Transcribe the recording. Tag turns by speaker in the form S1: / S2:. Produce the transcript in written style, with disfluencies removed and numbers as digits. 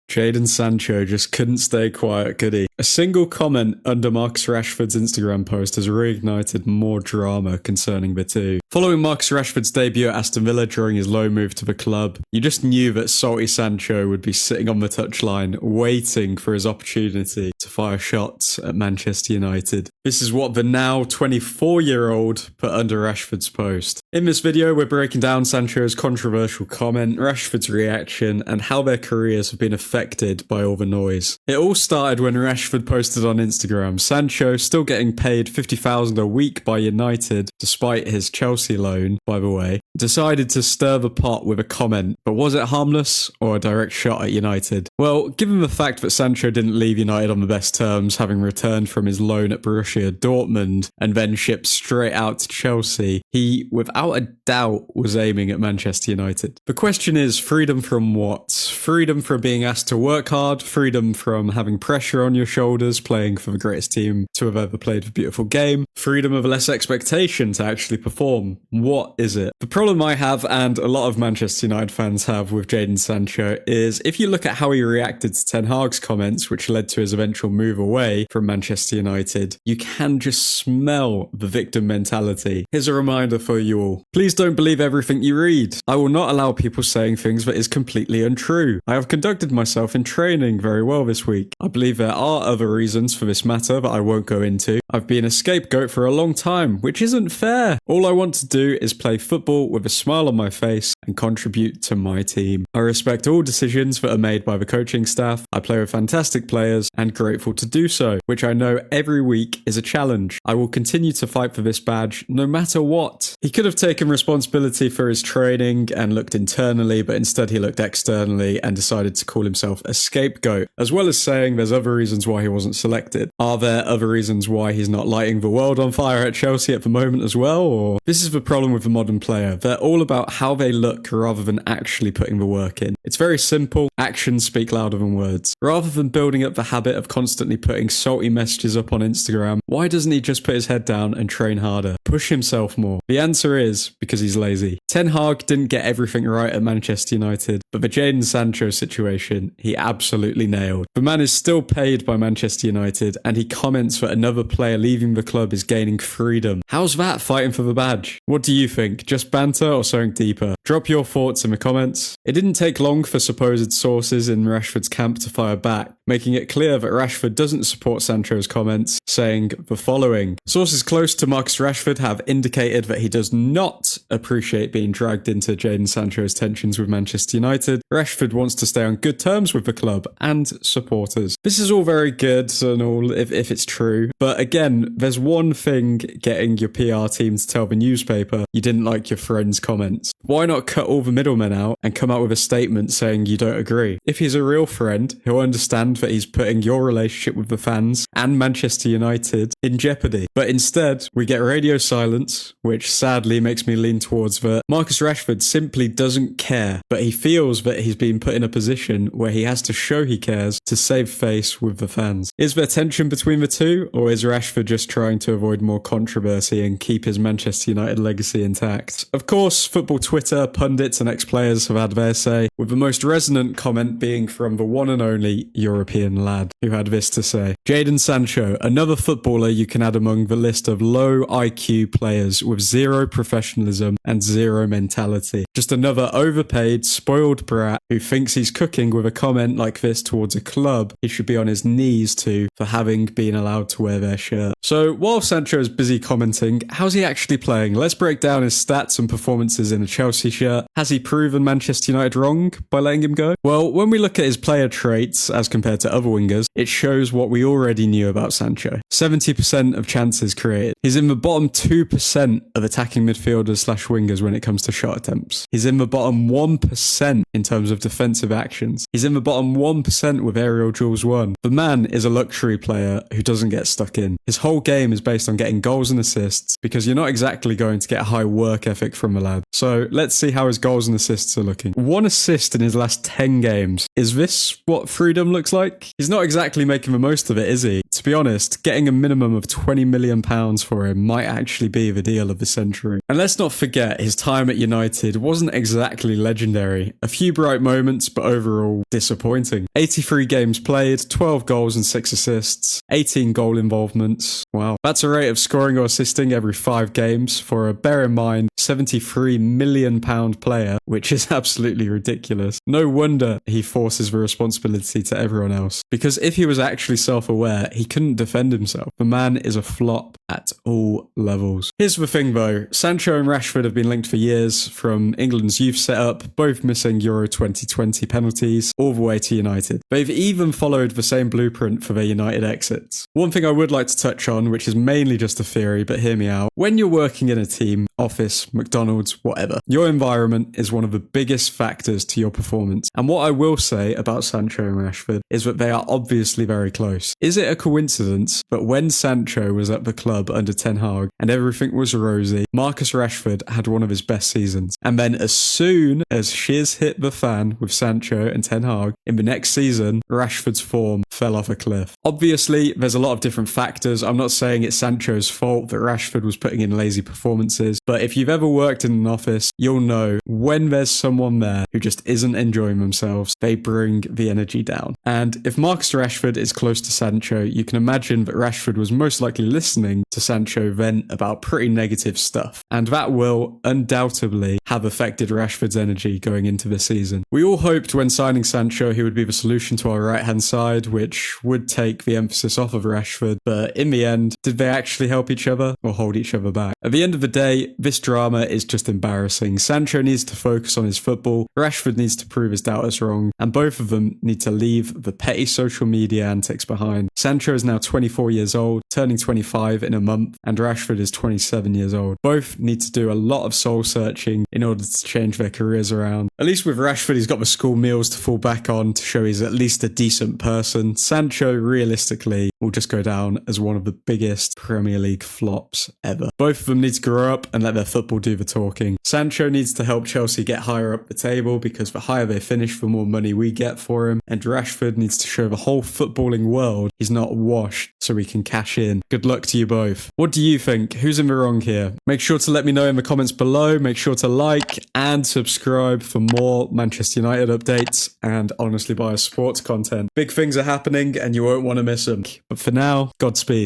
S1: Jadon Sancho just couldn't stay quiet, could he? A single comment under Marcus Rashford's Instagram post has reignited more drama concerning the two. Following Marcus Rashford's debut at Aston Villa during his loan move to the club, you just knew that salty Sancho would be sitting on the touchline waiting for his opportunity to fire shots at Manchester United. This is what the now 24-year-old put under Rashford's post. In this video, we're breaking down Sancho's controversial comment, Rashford's reaction, and how their careers have been affected by all the noise. It all started when Rashford posted on Instagram, Sancho still getting paid $50,000 a week by United, despite his Chelsea loan, by the way, decided to stir the pot with a comment, but was it harmless or a direct shot at United? Well, given the fact that Sancho didn't leave United on the best terms, having returned from his loan at Borussia Dortmund and then shipped straight out to Chelsea, he, without a doubt, was aiming at Manchester United. The question is, freedom from what? Freedom from being asked to work hard, freedom from having pressure on your shoulders, playing for the greatest team to have ever played the beautiful game, freedom of less expectation to actually perform. What is it? The problem I have, and a lot of Manchester United fans have with Jadon Sancho, is if you look at how he reacted to Ten Hag's comments, which led to his eventual move away from Manchester United, you can just smell the victim mentality. Here's a reminder for you all. Please don't believe everything you read. I will not allow people saying things that is completely untrue. I have conducted myself in training very well this week. I believe there are other reasons for this matter that I won't go into. I've been a scapegoat for a long time, which isn't fair. All I want to do is play football with a smile on my face and contribute to my team. I respect all decisions that are made by the coaching staff. I play with fantastic players and grateful to do so, which I know every week is a challenge. I will continue to fight for this badge no matter what. He could have taken responsibility for his training and looked internally, but instead he looked externally and decided to call himself a scapegoat, as well as saying there's other reasons why he wasn't selected. Are there other reasons why he's not lighting the world on fire at Chelsea at the moment as well? Or this is the problem with the modern player. They're all about how they look rather than actually putting the work in. It's very simple. Actions speak louder than words. Rather than building up the habit of constantly putting salty messages up on Instagram, why doesn't he just put his head down and train harder? Push himself more. The answer is because he's lazy. Ten Hag didn't get everything right at Manchester United, but the Jadon Sancho situation, he absolutely nailed. The man is still paid by Manchester United, and he comments that another player leaving the club is gaining freedom. How's that fighting for the badge? What do you think? Just banter or something deeper? Drop your thoughts in the comments. It didn't take long for supposed sources in Rashford's camp to fire back, making it clear that Rashford doesn't support Sancho's comments, saying the following. Sources close to Marcus Rashford have indicated that he does not appreciate being dragged into Jadon Sancho's tensions with Manchester United. Rashford wants to stay on good terms with the club and supporters. This is all very good and all if it's true, but again, there's one thing getting your PR team to tell the newspaper you didn't like your friend's comments. Why not cut all the middlemen out and come out with a statement saying you don't agree? If he's a real friend, he'll understand that he's putting your relationship with the fans and Manchester United in jeopardy. But instead, we get radio silence, which sadly makes me lean towards that Marcus Rashford simply doesn't care, but he feels that he's been put in a position where he has to show he cares to save face with the fans. Is there tension between the two, or is Rashford just trying to avoid more controversy and keep his Manchester United legacy intact? Of course, football Twitter, pundits and ex-players have had their say, with the most resonant comment being from the one and only European lad, who had this to say. Jadon Sancho, another footballer you can add among the list of low IQ players with zero professionalism and zero mentality. Just another overpaid, spoiled brat who thinks he's cooking with a comment like this towards a club he should be on his knees to for having been allowed to wear their shirt. So while Sancho is busy commenting, how's he actually playing? Let's break down his stats and performances in a Chelsea shirt. Has he proven Manchester United wrong by letting him go? Well, when we look at his player traits as compared to other wingers, it shows what we already knew about Sancho. 70% of chances created. He's in the bottom 2% of attacking midfielders / wingers when it comes to shot attempts. He's in the bottom 1% in terms of defensive actions. He's in the bottom 1% with aerial duels won. The man is a luxury player who doesn't get stuck in. His whole game is based on getting goals and assists because you're not exactly going to get a high work ethic from the lad. So let's see how his goals and assists are looking. 1 assist in his last 10 games. Is this what freedom looks like? He's not exactly making the most of it, is he? to be honest, getting a minimum of £20 million for him might actually be the deal of the century. And let's not forget, his time at United wasn't exactly legendary. A few bright moments, but overall disappointing. 83 games played, 12 goals and 6 assists, 18 goal involvements. Wow. That's a rate of scoring or assisting every 5 games for a, bear in mind, £73 million player, which is absolutely ridiculous. No wonder he forces the responsibility to everyone else. Because if he was actually self-aware, he couldn't defend himself. The man is a flop at all levels. Here's the thing though, Sancho and Rashford have been linked for years, from England's youth setup, both missing Euro 2020 penalties, all the way to United. They've even followed the same blueprint for their United exits. One thing I would like to touch on, which is mainly just a theory, but hear me out. When you're working in a team, office, McDonald's, whatever, your environment is one of the biggest factors to your performance. And what I will say about Sancho and Rashford is that they are obviously very close. Is it a coincidence that when Sancho was at the club under Ten Hag and everything was rosy, Marcus Rashford had one of his best seasons? And then as soon as shiz hit the fan with Sancho and Ten Hag, in the next season, Rashford's form fell off a cliff. Obviously, there's a lot of different factors. I'm not saying it's Sancho's fault that Rashford was putting in lazy performances, but if you've ever worked in an office, you'll know when there's someone there who just isn't enjoying themselves, they bring the energy down. And if Marcus Rashford is close to Sancho, you can imagine that Rashford was most likely listening to Sancho vent about pretty negative stuff. And that will undoubtedly have affected Rashford's energy going into the season. We all hoped when signing Sancho he would be the solution to our right-hand side, which would take the emphasis off of Rashford, but in the end, did they actually help each other or hold each other back? At the end of the day, this drama is just embarrassing. Sancho needs to focus on his football, Rashford needs to prove his doubters wrong, and both of them need to leave the petty social media antics behind. Sancho is now 24 years old, turning 25 in a month, and Rashford is 27 years old. Both need to do a lot of soul searching in order to change their careers around. At least with Rashford, he's got the school meals to fall back on to show he's at least a decent person. Sancho, realistically, will just go down as one of the biggest Premier League flops ever. Both of them need to grow up and let their football do the talking. Sancho needs to help Chelsea get higher up the table, because the higher they finish, the more money we get for him. And Rashford needs to show the whole footballing world he's not washed so we can cash in. Good luck to you both. What do you think? Who's in the wrong here? Make sure to let me know in the comments below. Make sure to like and subscribe for more Manchester United updates and honestly biased sports content. Big things are happening and you won't want to miss them. But for now, Godspeed.